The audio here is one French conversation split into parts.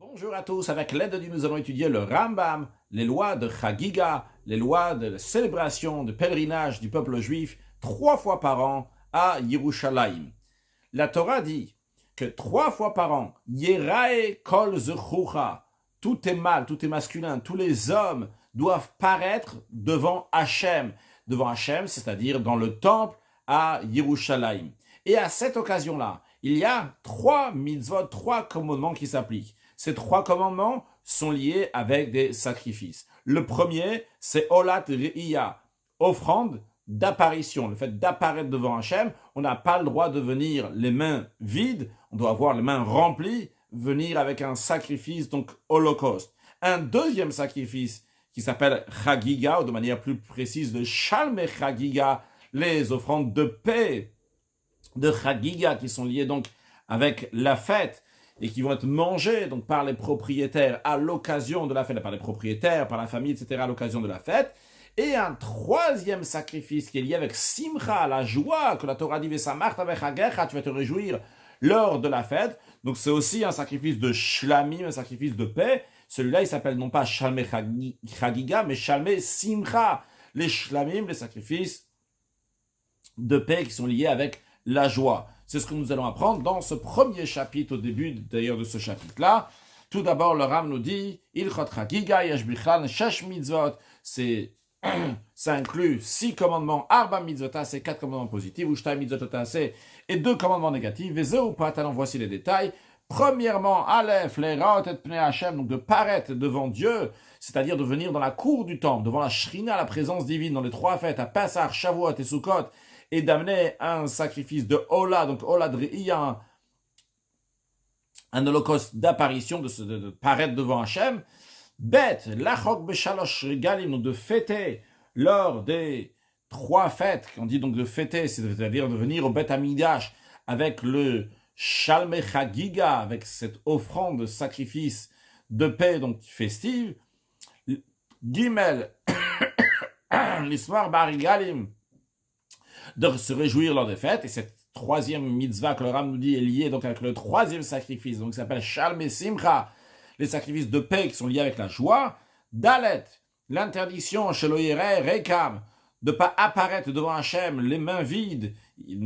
Bonjour à tous, avec l'aide de Dieu, nous allons étudier le Rambam, les lois de Chagiga, les lois de célébration, de pèlerinage du peuple juif, 3 fois par an à Yerushalayim. La Torah dit que 3 fois par an, Yerae kol zechucha, tout est mâle, tout est masculin, tous les hommes doivent paraître devant Hachem, c'est-à-dire dans le temple à Yerushalayim. Et à cette occasion-là, il y a 3 mitzvot, 3 commandements qui s'appliquent. Ces 3 commandements sont liés avec des sacrifices. Le premier, c'est Olat Re'iyah, offrande d'apparition, le fait d'apparaître devant Hachem. On n'a pas le droit de venir les mains vides, on doit avoir les mains remplies, venir avec un sacrifice, donc holocauste. Un deuxième sacrifice qui s'appelle Chagiga, ou de manière plus précise, le Shalmei Chagiga, les offrandes de paix de Chagiga qui sont liées donc avec la fête et qui vont être mangées donc par les propriétaires à l'occasion de la fête, par les propriétaires, par la famille, etc. à l'occasion de la fête. Et un troisième sacrifice qui est lié avec Simcha, la joie, que la Torah dit, tu vas te réjouir lors de la fête. Donc c'est aussi un sacrifice de shlamim, un sacrifice de paix. Celui-là, il s'appelle non pas Shalmei Chagiga, mais Shalmei Simcha. Les shlamim, les sacrifices de paix qui sont liés avec la joie. C'est ce que nous allons apprendre dans ce premier chapitre, au début d'ailleurs de ce chapitre-là. Tout d'abord, le Ram nous dit, Ilchot Chagiga yesh bichlal shesh mitzvot, ça inclut 6 commandements, arba mitzvot, c'est 4 commandements positifs, ou shtai mitzvot, et 2 commandements négatifs, vezeu patalan, voici les détails. Premièrement, Aleph, les raot et pnei Hashem, donc de paraître devant Dieu, c'est-à-dire de venir dans la cour du temple, devant la Shrina, la présence divine, dans les 3 fêtes, à Pesach, Shavuot et Sukkot, et d'amener un sacrifice de Ola, donc Ola de Re'iyah, un holocauste d'apparition, de paraître devant Hachem. Bet, lachok beshalosh regalim, donc de fêter lors des 3 fêtes, qu'on dit donc de fêter, c'est-à-dire de venir au Bet Amidash avec le Shalmei Chagiga, avec cette offrande de sacrifice de paix, donc festive. Gimel, l'histoire barigalim, de se réjouir lors des fêtes, et cette 3e mitzvah que le Ram nous dit est liée donc avec le 3e sacrifice, donc ça s'appelle Shalmei Simcha, les sacrifices de paix qui sont liés avec la joie. Dalet, l'interdiction chez l'Oyere Rekam, de ne pas apparaître devant Hachem les mains vides,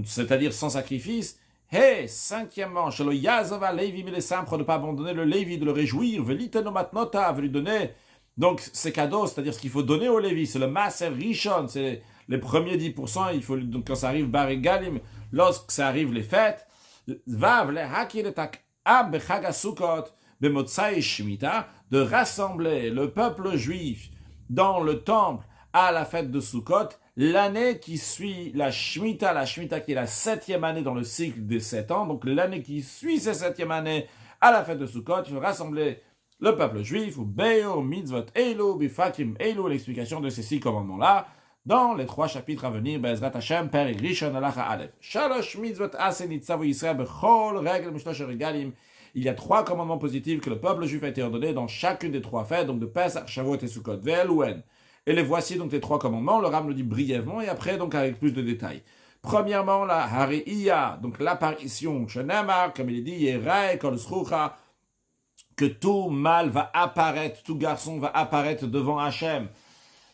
c'est-à-dire sans sacrifice. Et 5e, chez le Yazova Levi Milesam, de ne pas abandonner le Lévi, de le réjouir, Velitenomatnota, de lui donner donc ces cadeaux, c'est-à-dire ce qu'il faut donner au Lévi, c'est le Maser Rishon, c'est les premiers 10%, il faut, donc quand ça arrive Barigalim, lorsque ça arrive les fêtes, Vav le Hakir etak ab bechag Sukkot bemotzai Shemitah, de rassembler le peuple juif dans le temple à la fête de Sukkot, l'année qui suit la Shemitah qui est la 7e année dans le cycle des 7 ans, donc l'année qui suit cette 7e année à la fête de Sukkot, il faut rassembler le peuple juif, ou Beyo, Mitzvot, Eilu, Bifakim, Eilu, l'explication de ces 6 commandements-là, dans les 3 chapitres à venir, Be'ezrat Hashem, Perek Rishon, Halacha Aleph. Shalosh Mitzvot, Ase Nitzavu Yisrael, Bechol, Regel, Mishlosh Regalim. Il y a 3 commandements positifs que le peuple juif a été ordonné dans chacune des 3 fêtes, donc de Pesach, Shavuot et Sukkot, Ve'elouen. Et les voici donc les 3 commandements, le Ram nous dit brièvement, et après donc avec plus de détails. Premièrement, la Hari'iyah, donc l'apparition, Shenamar, comme il est dit, Yerae Kol Zchucha, que tout mâle va apparaître, tout garçon va apparaître devant Hachem,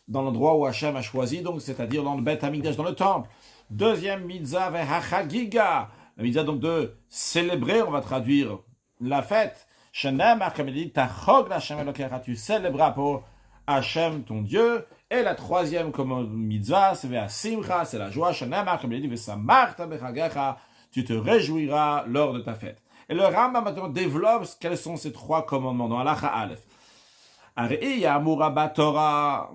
dans l'endroit où Hachem a choisi, donc c'est-à-dire dans le Bet Hamikdash, dans le temple. Deuxième mitzvah, Ve'hachagiga, la mitzvah donc de célébrer, on va traduire la fête. Shenamar, comme il dit, Tachog l'Hachem Elokecha, tu célébreras pour Hachem ton Dieu. Et la 3e comme mitzvah, c'est Ve'asimcha, c'est la joie. Shenamar, comme il dit, Ve'samarta bechagecha, tu te réjouiras lors de ta fête. Et le Rambam maintenant développe quels sont ces 3 commandements dans Halacha Aleph. Quand la Torah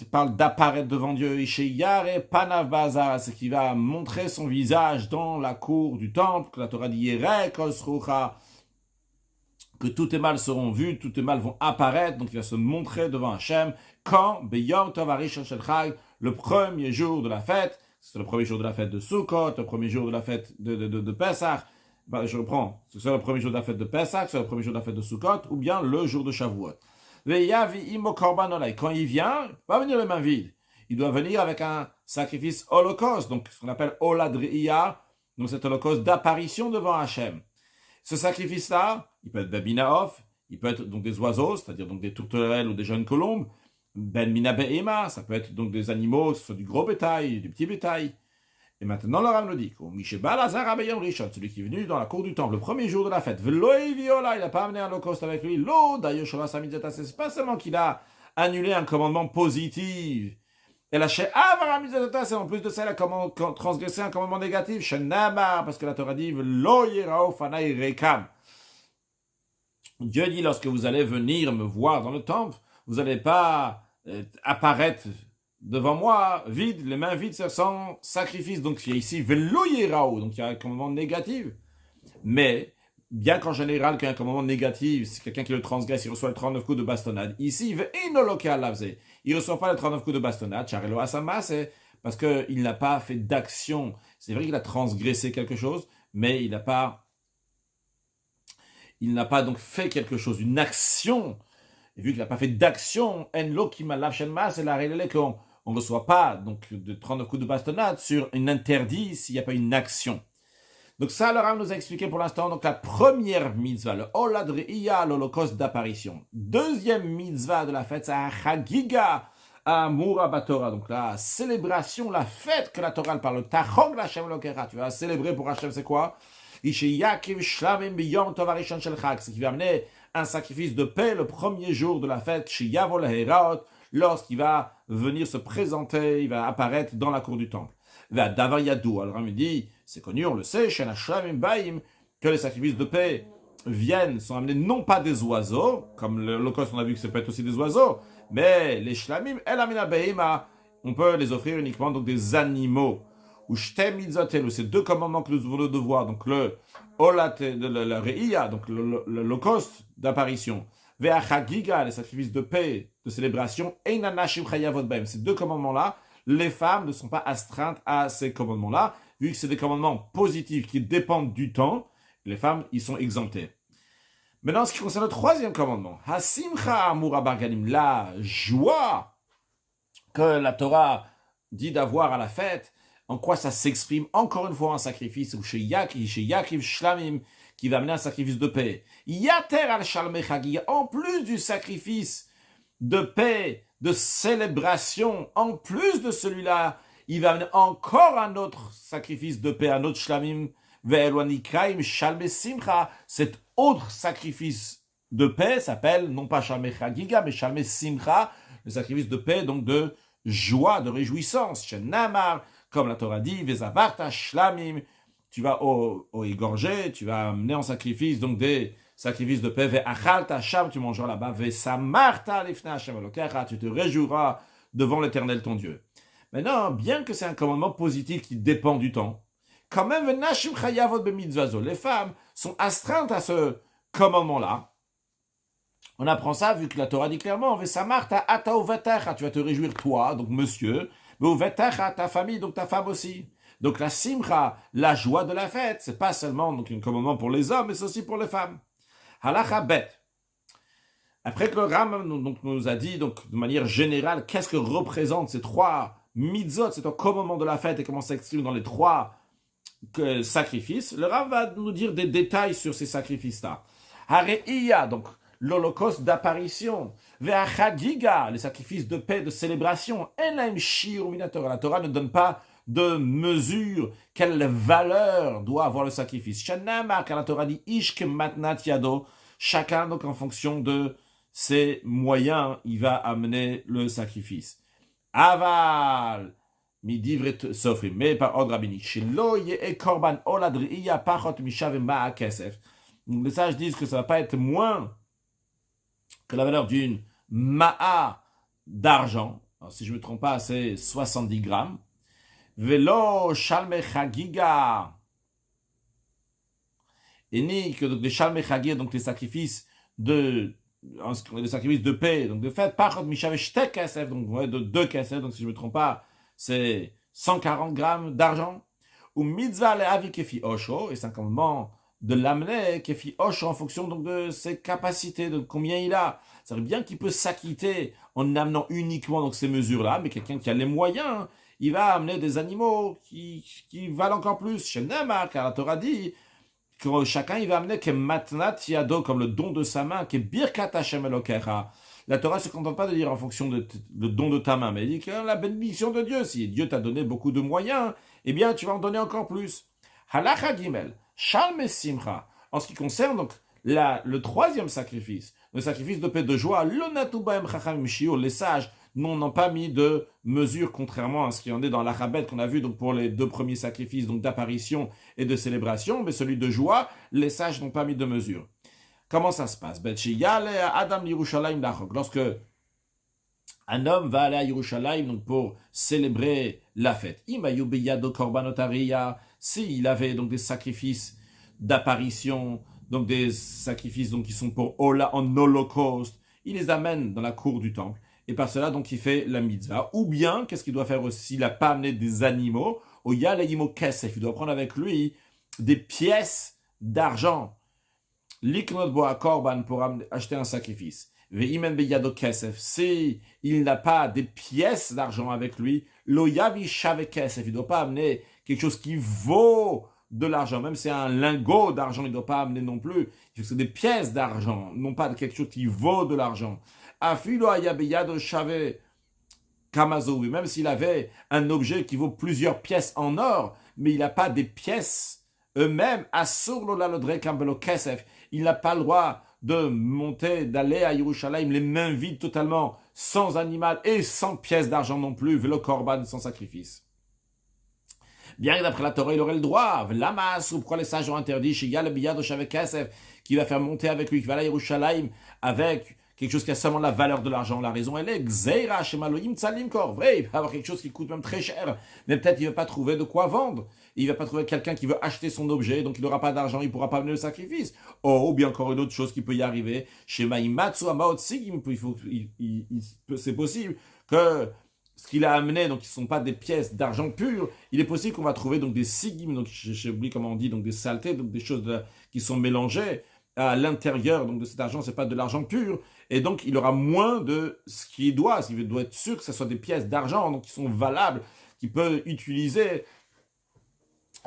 parle d'apparaître devant Dieu, c'est qu'il va montrer son visage dans la cour du temple, que la Torah dit que tous tes mâles seront vus, tous tes mâles vont apparaître, donc il va se montrer devant Hachem, quand le premier jour de la fête, c'est le premier jour de la fête de Sukkot, le premier jour de la fête de Pesach, je reprends, c'est soit le premier jour de la fête de Pesach, soit le premier jour de la fête de Sukkot, ou bien le jour de Shavuot. Quand il vient, il va venir les mains vides. Il doit venir avec un sacrifice holocauste, donc ce qu'on appelle Olad Re'iyah, donc cet holocauste d'apparition devant Hachem. Ce sacrifice-là, il peut être ben binaof, il peut être donc des oiseaux, c'est-à-dire donc des tourterelles ou des jeunes colombes, ben mina be'ema, ça peut être donc des animaux, que ce soit du gros bétail, du petit bétail. Et maintenant, le Rav nous dit, celui qui est venu dans la cour du temple le premier jour de la fête, il n'a pas amené un holocauste avec lui, c'est pas seulement qu'il a annulé un commandement positif, et la c'est en plus de ça, il a transgressé un commandement négatif, parce que la Torah dit, Dieu dit, lorsque vous allez venir me voir dans le temple, vous n'allez pas apparaître devant moi, vide, les mains vides, sans sacrifice. Donc, il y a ici veloyerao, donc il y a un commandement négatif. Mais, bien qu'en général, qu'il y a un commandement négatif, c'est quelqu'un qui le transgresse, il reçoit les 39 coups de bastonnade. Ici, il ne reçoit pas les 39 coups de bastonnade, charelo asama, c'est parce qu'il n'a pas fait d'action. C'est vrai qu'il a transgressé quelque chose, mais il n'a pas donc fait quelque chose, une action. Et vu qu'il n'a pas fait d'action, enlo qui m'a c'est la réalité qu'on ne reçoit pas donc de 39 coups de bastonnade sur un interdit s'il n'y a pas une action. Donc ça, le Rav nous a expliqué pour l'instant donc la première mitzvah, le Olad Re'iyah, l'holocauste d'apparition. Deuxième mitzvah de la fête, c'est un Chagiga Amura Batora, donc la célébration, la fête que la Torah parle, le Tachog l'Hashem Lokera. Tu vas célébrer pour Hachem, c'est quoi? C'est qui va amener un sacrifice de paix le premier jour de la fête, lorsqu'il va venir se présenter, il va apparaître dans la cour du temple. Alors il me dit, c'est connu, on le sait, que les sacrifices de paix sont amenés non pas des oiseaux, comme l'Holocauste on a vu que ça peut être aussi des oiseaux, mais les shlamim, on peut les offrir uniquement donc des animaux. Ou ces deux commandements que nous avons le devoir, donc le Re'iyah, donc l'holocauste d'apparition, Ve'achagiga, les sacrifices de paix, de célébration, ces deux commandements-là, les femmes ne sont pas astreintes à ces commandements-là, vu que c'est des commandements positifs qui dépendent du temps, les femmes y sont exemptées. Maintenant, en ce qui concerne le troisième commandement, Hasimcha Amura Barganim, la joie que la Torah dit d'avoir à la fête, en quoi ça s'exprime encore une fois en sacrifice, ou chez Yakiv Shlamim, qui va amener un sacrifice de paix. Yater al Shalmei Chagiga, en plus du sacrifice de paix, de célébration, en plus de celui-là, il va amener encore un autre sacrifice de paix, un autre Shlamim, Ve'elwanikraim Shalmei Simcha, cet autre sacrifice de paix s'appelle, non pas Shalmei Chagiga, mais Shalmei Simcha, le sacrifice de paix, donc de joie, de réjouissance. Chez Namar, comme la Torah dit, Vezavarta Shlamim, tu vas égorger, tu vas amener en sacrifice donc des sacrifices de paix, Ve'achalta Sham, tu mangeras là-bas, Ve'samarta Lifnei Hashem Elokecha, tu te réjouiras devant l'Éternel ton Dieu. Maintenant, bien que c'est un commandement positif qui dépend du temps, quand même, Venashim Chayavot B'mitzvazo, les femmes sont astreintes à ce commandement-là. On apprend ça vu que la Torah dit clairement, Ve'samarta ata uvetecha, tu vas te réjouir toi, donc monsieur, Ve'uvetecha, ta famille, donc ta femme aussi. Donc la simcha, la joie de la fête, c'est pas seulement donc un commandement pour les hommes, mais c'est aussi pour les femmes. Halacha bet. Après que le Ram nous a dit donc de manière générale qu'est-ce que représentent ces trois mitzvot, c'est un commandement de la fête et comment ça s'exprime dans les trois sacrifices, le Ram va nous dire des détails sur ces sacrifices-là. Hare'iyah, donc l'holocauste d'apparition, Ve'achagiga, les sacrifices de paix, de célébration, Enlaim Shir Minatora, la Torah ne donne pas de mesure, quelle valeur doit avoir le sacrifice. Shanama, car la Torah dit Ishke Matnat Yado, chacun donc en fonction de ses moyens, il va amener le sacrifice. Aval, midivret sofrim, mais par ordre rabbinique. Shelo ye korban oladriya pachot mishav ma'a kesef. Les sages disent que ça va pas être moins que la valeur d'une ma'a d'argent. Alors, si je ne me trompe pas, c'est 70 grammes. Velo shalme chagiga. Et ni que donc, les shalme chagiga, donc les sacrifices de paix, donc de fait, pachot mishav shte kesef, donc ouais, de 2 kesef, donc si je ne me trompe pas, c'est 140 grammes d'argent. Ou mitzvah le'avi kefi osho, et c'est un commandement de l'amener kefi osho en fonction donc de ses capacités, de combien il a. Ça veut dire bien qu'il peut s'acquitter en amenant uniquement donc ces mesures-là, mais quelqu'un qui a les moyens, il va amener des animaux qui valent encore plus. Chez Nema, car la Torah dit que chacun il va amener que matnat yado, comme le don de sa main, que birkat Hashem Elokecha. La Torah ne se contente pas de dire en fonction de le don de ta main, mais elle dit que la bénédiction de Dieu, si Dieu t'a donné beaucoup de moyens, eh bien tu vas en donner encore plus. Halacha Gimel, Shalme Simcha. En ce qui concerne donc le troisième sacrifice, le sacrifice de paix de joie, les sages n'ont pas mis de mesure, contrairement à ce qui en est dans l'Achabet qu'on a vu donc pour les deux premiers sacrifices donc d'apparition et de célébration, mais celui de joie, les sages n'ont pas mis de mesure. Comment ça se passe? Lorsque un homme va aller à Yerushalayim donc pour célébrer la fête, s'il avait donc des sacrifices d'apparition, donc des sacrifices donc qui sont pour en holocauste, il les amène dans la cour du temple. Et par cela, donc, il fait la mitzvah. Ou bien, qu'est-ce qu'il doit faire aussi? Il n'a pas amené des animaux. Il doit prendre avec lui des pièces d'argent. Liknot boa korban pour acheter un sacrifice. Si il n'a pas des pièces d'argent avec lui, lo yavi shave kesef. Il ne doit pas amener quelque chose qui vaut de l'argent. Même si c'est un lingot d'argent, il ne doit pas amener non plus. Il faut que c'est des pièces d'argent, non pas quelque chose qui vaut de l'argent. Afilo ayabeyado shave kamazo. Même s'il avait un objet qui vaut plusieurs pièces en or, mais il n'a pas des pièces eux-mêmes, asur lo lalodre kambelo kesef. Il n'a pas le droit de monter, d'aller à Yerushalayim les mains vides totalement, sans animal et sans pièces d'argent non plus, velo korban, sans sacrifice. Bien que d'après la Torah, il aurait le droit. Lamas, ou pourquoi les sages ont interdit, chez Yal Biyado Shavek Kesef, qui va faire monter avec lui, qui va aller à Yerushalayim avec quelque chose qui a seulement la valeur de l'argent. La raison, elle est Gzeira Shemaloim Tsalim Kor. Vrai, il va avoir quelque chose qui coûte même très cher, mais peut-être il ne va pas trouver de quoi vendre. Il ne va pas trouver quelqu'un qui veut acheter son objet, donc il n'aura pas d'argent, il ne pourra pas amener le sacrifice. Ou bien encore une autre chose qui peut y arriver. Chez Maïmatsu Amaot Sigim, c'est possible que ce qu'il a amené, donc qui ne sont pas des pièces d'argent pur, il est possible qu'on va trouver donc des sigim, donc j'ai oublié comment on dit, donc des saletés, donc des choses qui sont mélangées à l'intérieur donc de cet argent, c'est pas de l'argent pur, et donc il aura moins de ce qu'il doit être sûr que ce soit des pièces d'argent donc qui sont valables, qu'il peut utiliser,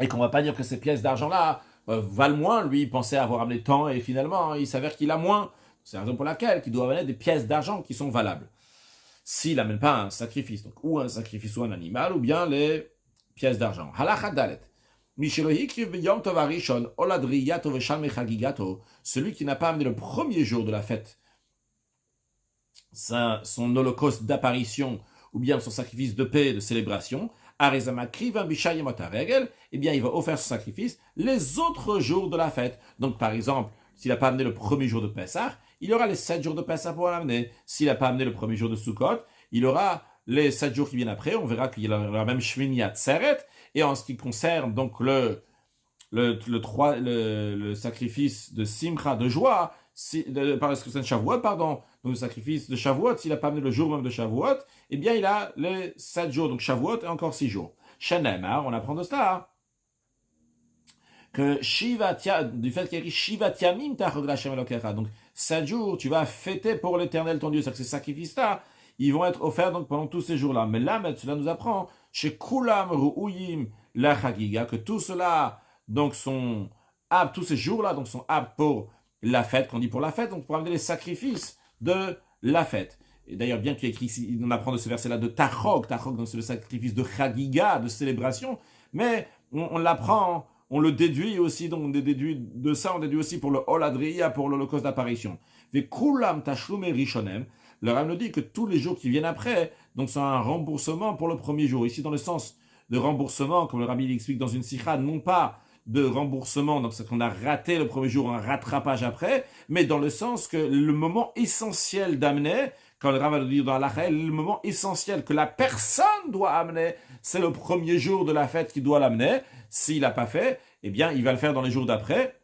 et qu'on va pas dire que ces pièces d'argent-là valent moins, lui il pensait avoir amené tant, et finalement il s'avère qu'il a moins, c'est la raison pour laquelle il doit amener des pièces d'argent qui sont valables. S'il n'amène pas un sacrifice, donc ou un sacrifice ou un animal, ou bien les pièces d'argent. Halakha dalet. Celui qui n'a pas amené le premier jour de la fête, son holocauste d'apparition, ou bien son sacrifice de paix, de célébration, eh bien il va offrir son sacrifice les autres jours de la fête. Donc par exemple, s'il n'a pas amené le premier jour de Pessah, il aura les 7 jours de Pessah pour l'amener. S'il n'a pas amené le premier jour de Sukkot, il aura les 7 jours qui viennent après. On verra qu'il aura même Shmini Atzeret. Et en ce qui concerne donc le sacrifice de Simcha, de joie, parce que c'est un Shavuot, pardon, donc le sacrifice de Shavuot, s'il n'a pas amené le jour même de Shavuot, eh bien il a les 7 jours, donc Shavuot et encore 6 jours. Shenemar, on apprend de cela, que du fait qu'il y a écrit Shiva Tiamim Tachog Hashem Elokecha, donc 7 jours, tu vas fêter pour l'Éternel ton Dieu, c'est-à-dire que ces sacrifices-là, ils vont être offerts donc pendant tous ces jours-là. Mais là, cela nous apprend chez Kulam Ru'uyim la Chagiga, que tout cela donc sont aptes, tous ces jours-là donc sont aptes pour la fête. Quand on dit pour la fête, donc pour amener les sacrifices de la fête. Et d'ailleurs, bien qu'il y ait écrit ici, on apprend de ce verset-là de Tachog, donc c'est le sacrifice de Chagiga, de célébration, mais on l'apprend, on le déduit aussi, donc on déduit de ça, on déduit aussi pour le Oladriya, pour l'holocauste d'apparition. Ve Kulam Tashlum Rishonem, le Ram nous dit que tous les jours qui viennent après, donc c'est un remboursement pour le premier jour. Ici, dans le sens de remboursement, comme le Rabbi l'explique dans une sikha, non pas de remboursement, donc c'est qu'on a raté le premier jour, un rattrapage après, mais dans le sens que le moment essentiel d'amener, quand le Ram va le dire dans la le moment essentiel que la personne doit amener, c'est le premier jour de la fête qui doit l'amener. S'il n'a pas fait, eh bien, il va le faire dans les jours d'après.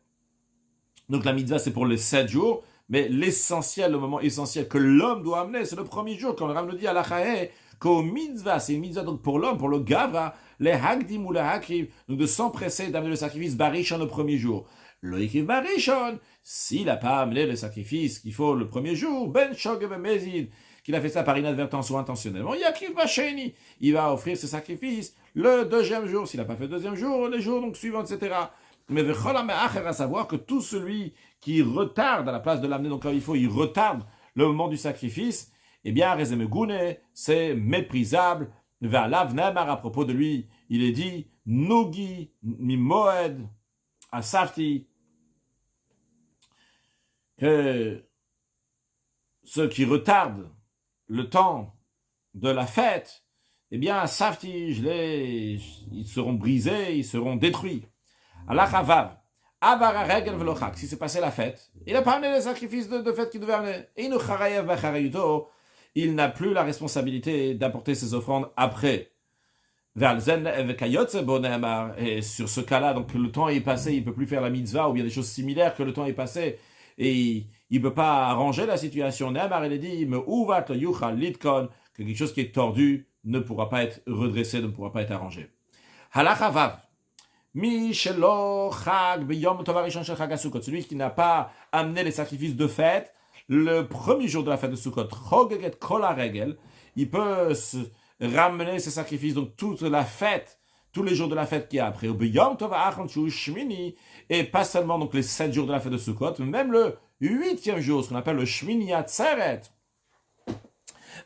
Donc la mitzvah, c'est pour les 7 jours. Mais l'essentiel, le moment essentiel que l'homme doit amener, c'est le premier jour. Quand le Ram nous dit à la Chaé, qu'au mitzvah, c'est une mitzvah donc pour l'homme, pour le gava, les hagdim ou les hakriv, donc de s'empresser d'amener le sacrifice barishon le premier jour. Le ikriv barishon, s'il n'a pas amené le sacrifice qu'il faut le premier jour, ben shog ben mezid, qu'il a fait ça par inadvertance ou intentionnellement, yakriv basheni, il va offrir ce sacrifice le deuxième jour. S'il n'a pas fait le deuxième jour, les jours donc suivants, etc. Mais à savoir que tout celui qui retarde à la place de l'amener, donc comme il faut, il retarde le moment du sacrifice, eh bien, Rezemegune, c'est méprisable. Ve'alav Ne'amar, à propos de lui, il est dit, Nogi mimoed asafti, que ceux qui retardent le temps de la fête, eh bien, asafti, ils seront brisés, ils seront détruits. Allah Chavav, Avara Regel Velochak, si c'est passé la fête, il n'a pas amené les sacrifices de fête qu'il devait amener. Il n'a plus la responsabilité d'apporter ses offrandes après. Et sur ce cas-là, donc le temps est passé, il ne peut plus faire la mitzvah ou bien des choses similaires que le temps est passé et il ne peut pas arranger la situation. Nehamar, il est dit, que quelque chose qui est tordu ne pourra pas être redressé, ne pourra pas être arrangé. Halacha Vav. Celui qui n'a pas amené les sacrifices de fête le premier jour de la fête de Sukkot, il peut se ramener ses sacrifices, donc toute la fête, tous les jours de la fête qui est après. Et pas seulement donc les 7 jours de la fête de Sukkot, mais même le 8e jour, ce qu'on appelle le Shmini Atzeret.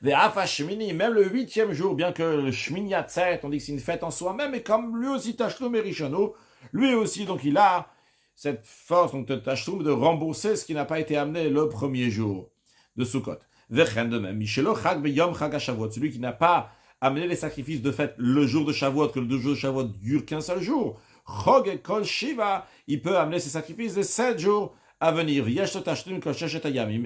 Même le 8e jour, bien que le Shmini Atzeret, on dit que c'est une fête en soi-même, et comme lui aussi Tashlum et Rishonu, lui aussi, donc il a cette force donc, de Tashlum de rembourser ce qui n'a pas été amené le premier jour de Sukkot. Vechen de même, celui qui n'a pas amené les sacrifices de fête le jour de Shavuot, que le jour de Shavuot dure qu'un seul jour, Chog et Kol Shiva, il peut amener ses sacrifices de 7 jours à venir. Et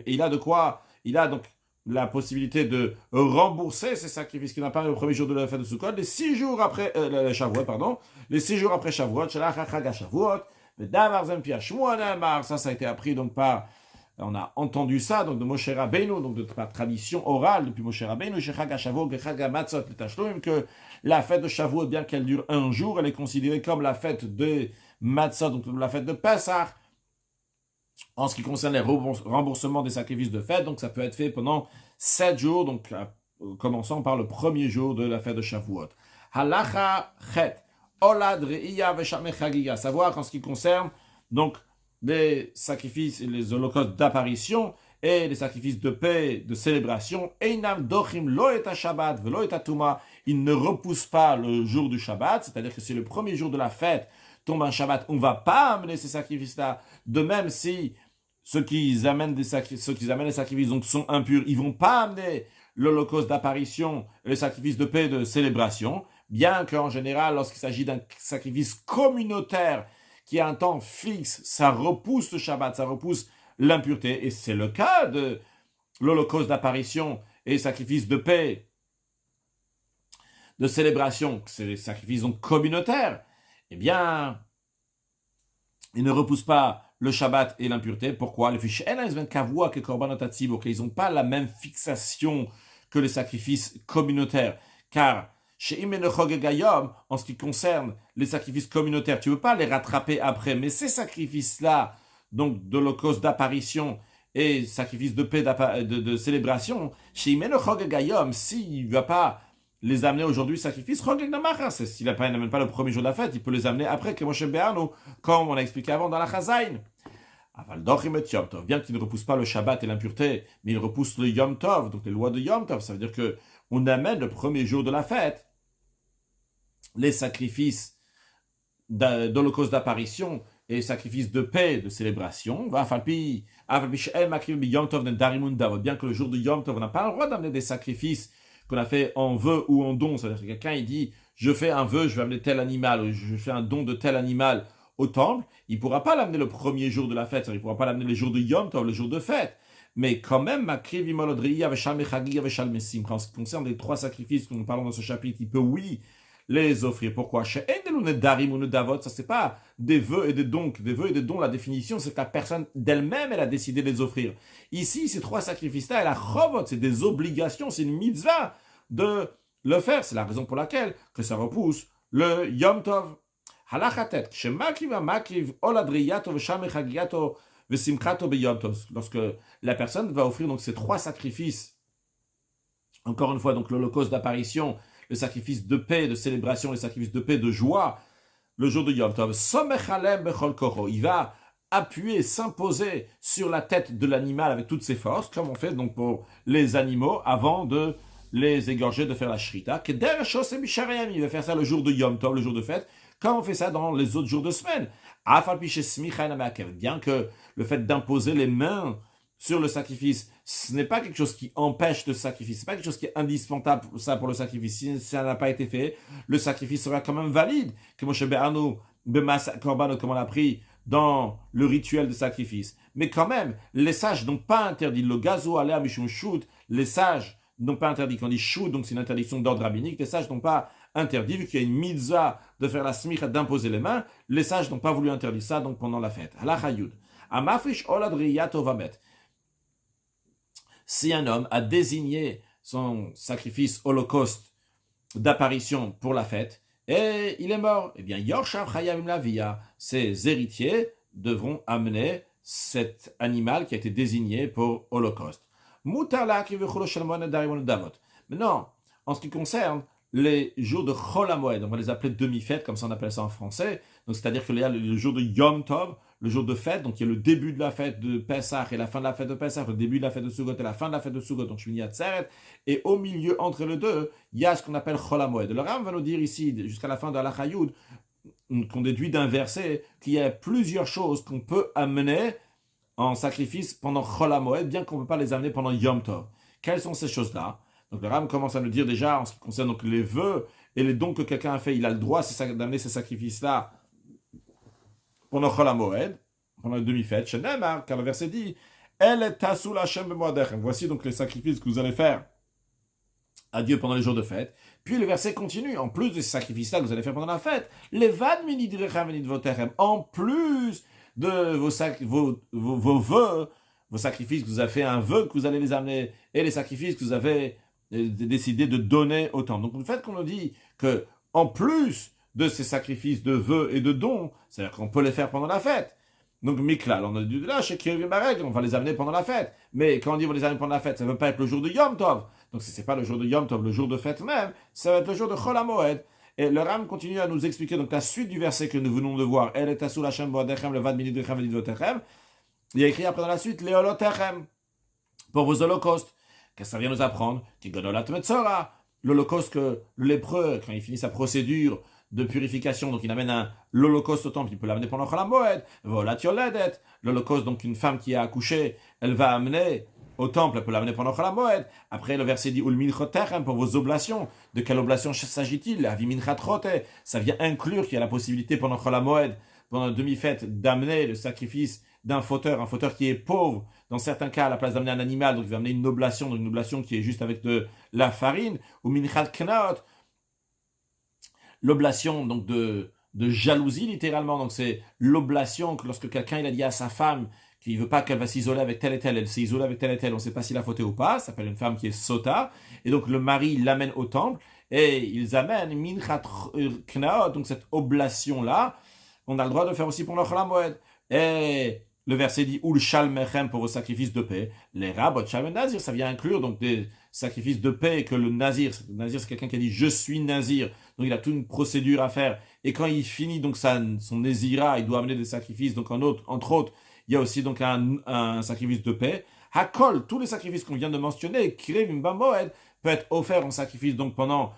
il a de quoi, il a donc la possibilité de rembourser ces sacrifices qu'il n'a pas le premier jour de la fête de Sukkot, les 6 jours après Shavuot, les 6 jours après Shavuot, ça a été appris donc par, on a entendu ça donc de Moshe Rabbeinu, donc de par tradition orale depuis Moshe Rabbeinu, que la fête de Shavuot, bien qu'elle dure un jour, elle est considérée comme la fête de Matzot, donc la fête de Pesach, en ce qui concerne les remboursements des sacrifices de fête, donc ça peut être fait pendant 7 jours, donc commençant par le premier jour de la fête de Shavuot. Halacha chet, olad reiya veshame chagiga, savoir qu'en ce qui concerne donc les sacrifices et les holocaustes d'apparition et les sacrifices de paix, de célébration, einam dochim lo et Shabbat velo et tuma, ils ne repoussent pas le jour du Shabbat, c'est-à-dire que c'est le premier jour de la fête, tombe un Shabbat, on ne va pas amener ces sacrifices-là. De même, si ceux qui amènent les sacrifices donc, sont impurs, ils ne vont pas amener l'holocauste d'apparition, les sacrifices de paix, de célébration, bien qu'en général, lorsqu'il s'agit d'un sacrifice communautaire qui a un temps fixe, ça repousse le Shabbat, ça repousse l'impureté. Et c'est le cas de l'holocauste d'apparition et les sacrifices de paix, de célébration, c'est les sacrifices donc communautaires. Eh bien, ils ne repoussent pas le Shabbat et l'impureté. Pourquoi? Les fiches qu'ils n'ont pas la même fixation que les sacrifices communautaires. Car, en ce qui concerne les sacrifices communautaires, tu ne veux pas les rattraper après. Mais ces sacrifices-là, donc de l'holocauste d'apparition et sacrifices de paix, de célébration, s'il ne va pas les amener aujourd'hui sacrifice, s'il n'amène pas le premier jour de la fête, il peut les amener après, comme on a expliqué avant dans la Chazaïn. Bien qu'il ne repousse pas le Shabbat et l'impureté, mais il repousse le Yom Tov, donc les lois de Yom Tov, ça veut dire que on amène le premier jour de la fête les sacrifices d'holocauste d'apparition et les sacrifices de paix, de célébration. Bien que le jour de Yom Tov, on n'a pas le droit d'amener des sacrifices qu'on a fait en vœu ou en don. C'est-à-dire que quelqu'un il dit, je fais un vœu, je vais amener tel animal, ou je fais un don de tel animal au temple, il ne pourra pas l'amener le premier jour de la fête, il ne pourra pas l'amener les jours de Yom Tov, le jour de fête. Mais quand même, en ce qui concerne les 3 sacrifices que nous parlons dans ce chapitre, il peut, oui, les offrir. Pourquoi? Ça, c'est pas des vœux et des dons. Des vœux et des dons, la définition, c'est que la personne d'elle-même, elle a décidé de les offrir. Ici, ces 3 sacrifices-là, elle a chovot, c'est des obligations, c'est une mitzvah de le faire. C'est la raison pour laquelle que ça repousse le Yom Tov. Lorsque la personne va offrir donc ces 3 sacrifices, encore une fois, donc l'holocauste d'apparition, le sacrifice de paix, de célébration, le sacrifice de paix, de joie, le jour de Yom Tov, Somech alem bechol koro, il va appuyer, s'imposer sur la tête de l'animal avec toutes ses forces, comme on fait donc pour les animaux avant de les égorger, de faire la shrita. Il va faire ça le jour de Yom Tov, le jour de fête, comme on fait ça dans les autres jours de semaine. Bien que le fait d'imposer les mains sur le sacrifice, ce n'est pas quelque chose qui empêche le sacrifice, ce n'est pas quelque chose qui est indispensable ça pour le sacrifice. Si ça n'a pas été fait, le sacrifice sera quand même valide. Comme on l'a pris dans le rituel de sacrifice. Mais quand même, les sages n'ont pas interdit le gazo alea mishum shoot. Les sages n'ont pas interdit, quand on dit shoot, donc c'est une interdiction d'ordre rabbinique, les sages n'ont pas interdit, vu qu'il y a une mitzvah de faire la smicha, d'imposer les mains, les sages n'ont pas voulu interdire ça donc pendant la fête. Halachayud. Amafrish olad riyato vamet. Si un homme a désigné son sacrifice holocauste d'apparition pour la fête, et il est mort, eh bien, Yorshav Chayavim Lavia, ses héritiers devront amener cet animal qui a été désigné pour holocauste. Maintenant, en ce qui concerne les jours de Chol HaMoed, on va les appeler demi-fêtes, comme ça on appelle ça en français, donc c'est-à-dire qu'il y a le jour de Yom Tov, le jour de fête, donc il y a le début de la fête de Pesach et la fin de la fête de Pesach, le début de la fête de Sukkot et la fin de la fête de Sukkot, donc Shmini Atzeret, et au milieu, entre les deux, il y a ce qu'on appelle Chol HaMoed. Le Ram va nous dire ici, jusqu'à la fin de Halakha Yud, qu'on déduit d'un verset, qu'il y a plusieurs choses qu'on peut amener en sacrifice pendant Chol HaMoed, bien qu'on ne peut pas les amener pendant Yom Tov. Quelles sont ces choses-là? Donc le Ram commence à nous dire déjà, en ce qui concerne donc les vœux et les dons que quelqu'un a fait, il a le droit d'amener ces sacrifices-là pendant Chol HaMoed, pendant la demi-fête, car le verset dit voici donc les sacrifices que vous allez faire à Dieu pendant les jours de fête. Puis le verset continue, en plus de ces sacrifices-là que vous allez faire pendant la fête, en plus de vos vœux, vos sacrifices que vous avez fait, un vœu que vous allez les amener, et les sacrifices que vous avez décidé de donner au temple. Donc le fait qu'on nous dit que en plus de ces sacrifices de vœux et de dons, c'est-à-dire qu'on peut les faire pendant la fête. Donc Miklal, on a dit là, chez Kirvim Bareg, on va les amener pendant la fête. Mais quand on dit on va les amener pendant la fête, ça ne veut pas être le jour de Yom Tov. Donc si ce n'est pas le jour de Yom Tov, le jour de fête même, ça va être le jour de Chol HaMoed. Et le Ram continue à nous expliquer donc la suite du verset que nous venons de voir. El et Tasul Hashem Boadechem, le Vad Minidrechem Vedivotechem. Il y a écrit après dans la suite, les Holotechem, pour vos holocaustes. Qu'est-ce que ça vient nous apprendre? L'holocauste que le lépreux, quand il finit sa procédure de purification, donc il amène l'holocauste au temple, il peut l'amener pendant Chol HaMoed. Volat Yoledet, l'holocauste, donc une femme qui a accouché, elle va amener au temple, elle peut l'amener pendant Chol HaMoed. Après, le verset dit Ulminchotechem, pour vos oblations. De quelle oblation s'agit-il? Aviminchatrote, ça vient inclure qu'il y a la possibilité pendant Chol HaMoed, pendant la demi-fête, d'amener le sacrifice d'un fauteur, un fauteur qui est pauvre, dans certains cas, à la place d'amener un animal, donc il va amener une oblation, donc une oblation qui est juste avec de la farine, ou minchat knaot, l'oblation donc de jalousie littéralement, donc c'est l'oblation que lorsque quelqu'un il a dit à sa femme qu'il ne veut pas qu'elle va s'isoler avec telle et telle, elle s'est isolée avec telle et telle, on ne sait pas s'il a fauté ou pas, ça s'appelle une femme qui est sota, et donc le mari l'amène au temple, et ils amènent minchat knaot, donc cette oblation-là, on a le droit de faire aussi pour le Chol HaMoed. Et le verset dit Ul Shal Mechem pour vos sacrifices de paix. Les rabot Shal Nazir, ça vient inclure donc des sacrifices de paix que le Nazir c'est quelqu'un qui a dit je suis Nazir, donc il a toute une procédure à faire. Et quand il finit donc son Nézira, il doit amener des sacrifices. Donc entre autres, il y a aussi donc un sacrifice de paix. Hakol, tous les sacrifices qu'on vient de mentionner, Krivim Bamoed, peut être offert en sacrifice donc pendant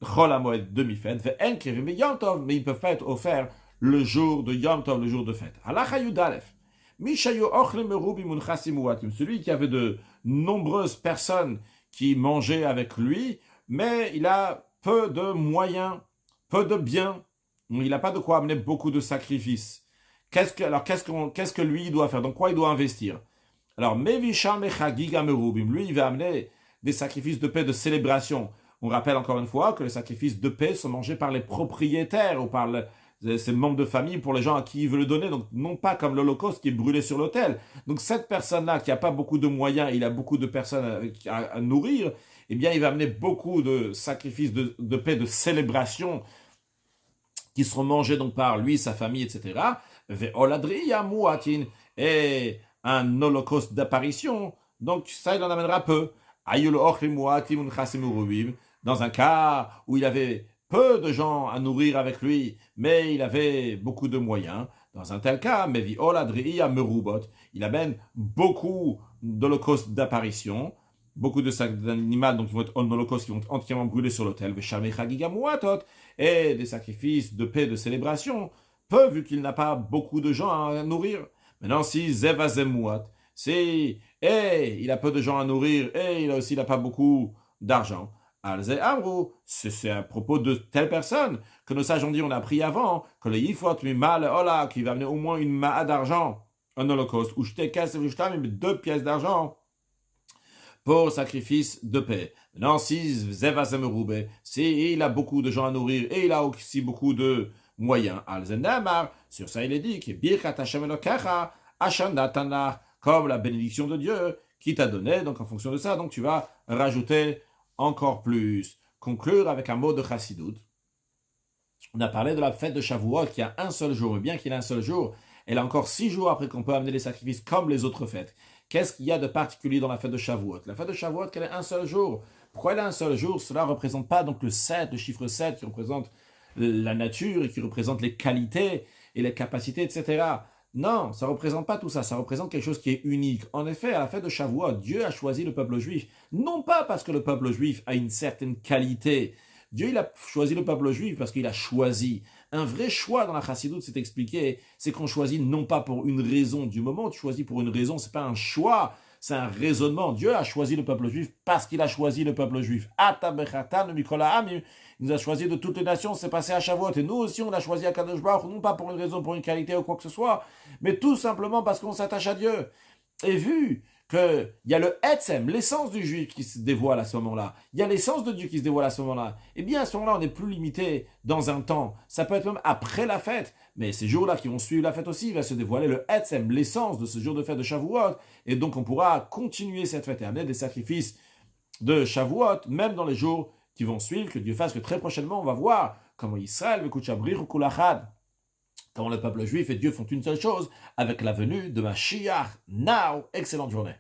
Chol HaMoed demi-fête. Ve'en Krivim Yom Tov, mais ils peuvent pas être offerts le jour de Yom Tov, le jour de fête. Halakha Yud Aleph. Celui qui avait de nombreuses personnes qui mangeaient avec lui, mais il a peu de moyens, peu de biens. Il n'a pas de quoi amener beaucoup de sacrifices. Qu'est-ce que lui doit faire? Dans quoi il doit investir? Alors, lui, il va amener des sacrifices de paix, de célébration. On rappelle encore une fois que les sacrifices de paix sont mangés par les propriétaires ou par ces membres de famille pour les gens à qui il veut le donner, donc non pas comme l'Holocauste qui est brûlé sur l'autel. Donc cette personne-là qui n'a pas beaucoup de moyens, il a beaucoup de personnes à nourrir, eh bien il va amener beaucoup de sacrifices de paix, de célébration qui seront mangés donc par lui, sa famille, etc. Et un holocauste d'apparition, donc ça il en amènera peu. Dans un cas où il avait peu de gens à nourrir avec lui, mais il avait beaucoup de moyens. Dans un tel cas, Mevi Oladri à Merubot, il amène beaucoup d'holocaustes d'apparition, beaucoup de sacs d'animaux donc qui vont être en holocauste, qui vont être entièrement brûlés sur l'autel, et des sacrifices de paix, de célébration, peu vu qu'il n'a pas beaucoup de gens à nourrir. Maintenant, si Zevazemouat, si il a peu de gens à nourrir et il n'a pas beaucoup d'argent, Alze Amrou, c'est à propos de telle personne que nos sages ont dit, on a appris avant, que le Yifot Mimal Ola, qui va amener au moins une ma'a d'argent, un holocauste, ou jeter 2 pièces d'argent pour sacrifice de paix. Maintenant, si Zevazemeroube, si il a beaucoup de gens à nourrir et il a aussi beaucoup de moyens, Alzendamar, sur ça il est dit que Birkat Hashem Elokecha, Hashem Natanar, comme la bénédiction de Dieu qui t'a donné, donc en fonction de ça, donc tu vas rajouter encore plus. Conclure avec un mot de Chassidut. On a parlé de la fête de Shavuot qui a un seul jour, mais bien qu'il ait un seul jour, elle a encore 6 jours après qu'on peut amener les sacrifices comme les autres fêtes. Qu'est-ce qu'il y a de particulier dans la fête de Shavuot? La fête de Shavuot, qu'elle est un seul jour. Pourquoi elle est un seul jour? Cela ne représente pas donc le 7, le chiffre 7 qui représente la nature et qui représente les qualités et les capacités, etc. Non, ça ne représente pas tout ça, ça représente quelque chose qui est unique. En effet, à la fête de Shavuot, Dieu a choisi le peuple juif, non pas parce que le peuple juif a une certaine qualité. Dieu, il a choisi le peuple juif parce qu'il a choisi. Un vrai choix dans la Chassidoute, c'est expliqué, c'est qu'on choisit non pas pour une raison. Du moment où tu choisis pour une raison, c'est pas un choix, c'est un raisonnement. Dieu a choisi le peuple juif parce qu'il a choisi le peuple juif. Il nous a choisi de toutes les nations, c'est passé à Shavuot. Et nous aussi, on a choisi à Kadosh Baruch, non pas pour une raison, pour une qualité ou quoi que ce soit, mais tout simplement parce qu'on s'attache à Dieu. Et vu qu'il y a le Etzem, l'essence du juif qui se dévoile à ce moment-là, il y a l'essence de Dieu qui se dévoile à ce moment-là, eh bien à ce moment-là, on n'est plus limité dans un temps. Ça peut être même après la fête, mais ces jours-là qui vont suivre la fête aussi, il va se dévoiler le Etzem, l'essence de ce jour de fête de Shavuot, et donc on pourra continuer cette fête et amener des sacrifices de Shavuot, même dans les jours qui vont suivre, que Dieu fasse que très prochainement, on va voir comment Israël, comment le peuple juif et Dieu font une seule chose avec la venue de Mashiach. Now, excellente journée.